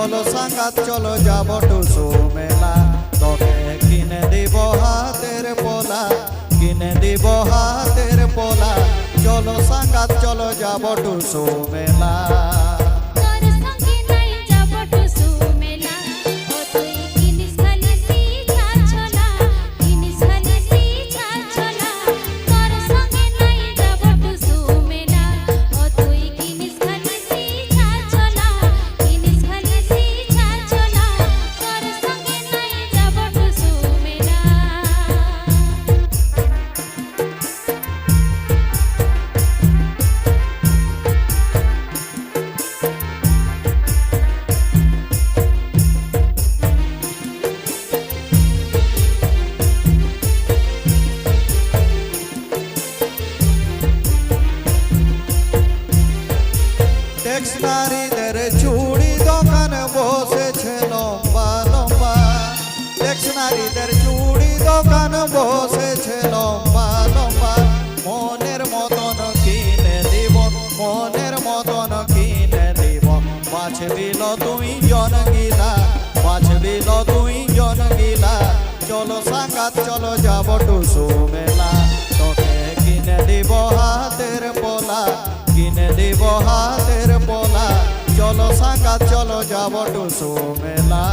চলো সাঙ্গাত চলো যাব টুসু মেলা তোকে কিনে দিব হাতের পোলা কিনে দিব হাতের পোলা চলো সাঙ্গাত চলো যাব টুসু মেলা নারীদের চুড়ি দোকান বসেছে লম্বা লম্বা নারীদের চুড়ি দোকান বসেছে লম্বা লম্বা মনের মতন কিনে দিব মনের মতন কিনে দিব বাছবিল তুই জন গিলা বাছবিল তুই জন গিলা চলো সাঙ্গাত চলো যাব টুসু মেলা তোকে কিনে দিব হাতের পোলা কিনে দিব হাতের পোলা চলো সাঙ্গাত চলো যাব টুসু মেলা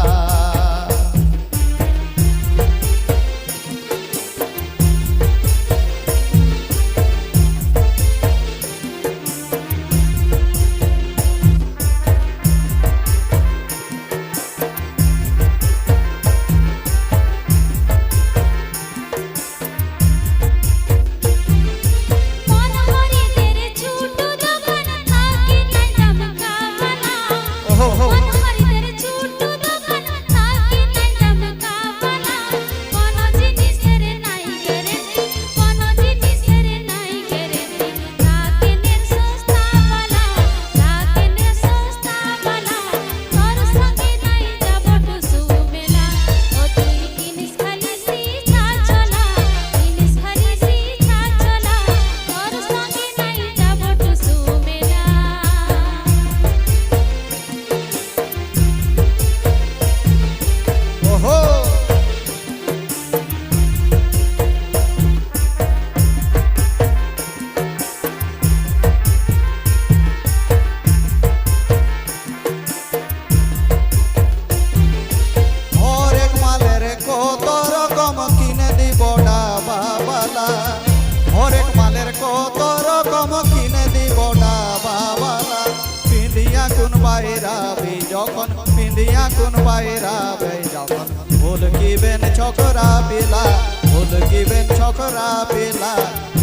হরেক মালের কত রকম কিনে দিব ডাবাবালা পিন্দিয়া কোন বাইরাবি যখন পিন্দিয়া কোন বাইরাবে যখন ভুল কিবেন ছকরা পিলা ভুল কিবেন ছকরা পিলা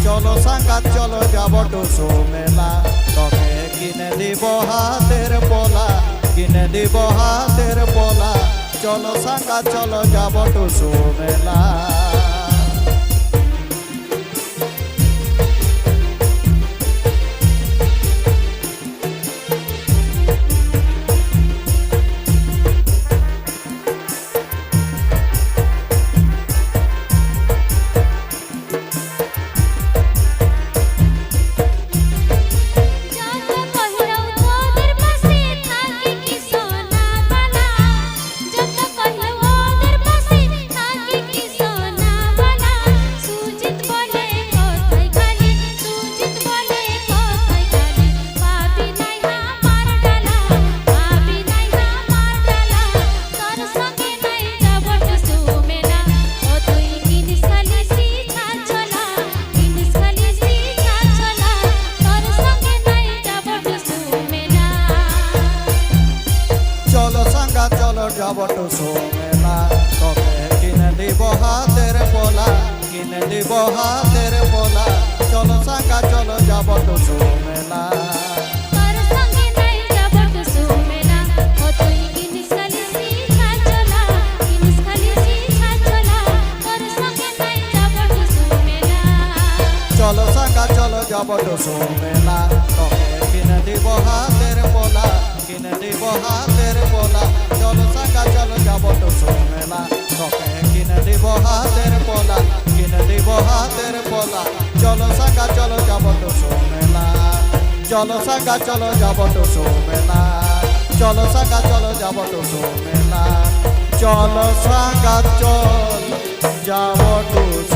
চলো সাঙ্গাত চলো যাব টুসু মেলা তোকে কিনে দিব হাতের পোলা কিনে দিব হাতের পোলা চলো সাঙ্গাত চলো যাব টুসু মেলা যাব টুসু মেলা তোকে কিনে দিব হাতের পোলা কিনে দিব হাতের পোলা চলো সাঙ্গাত চলো যাব টুসু মেলা চলো সাঙ্গাত চলো যাব টুসু মেলা তোকে কিনে দিব হাতের পোলা কিনে দিব হাতের পোলা চলো সাঙ্গাত চলো যাব টুসু মেলা তোকে কিনে দিব হাতের পোলা কিনে দিব হাতের পোলা চলো সাঙ্গাত চলো যাব টুসু মেলা চলো সাঙ্গাত চলো যাব টুসু মেলা চলো সাঙ্গা চলো যাব টুসু মেলা চলো সাঙ্গা চল যাব টুসু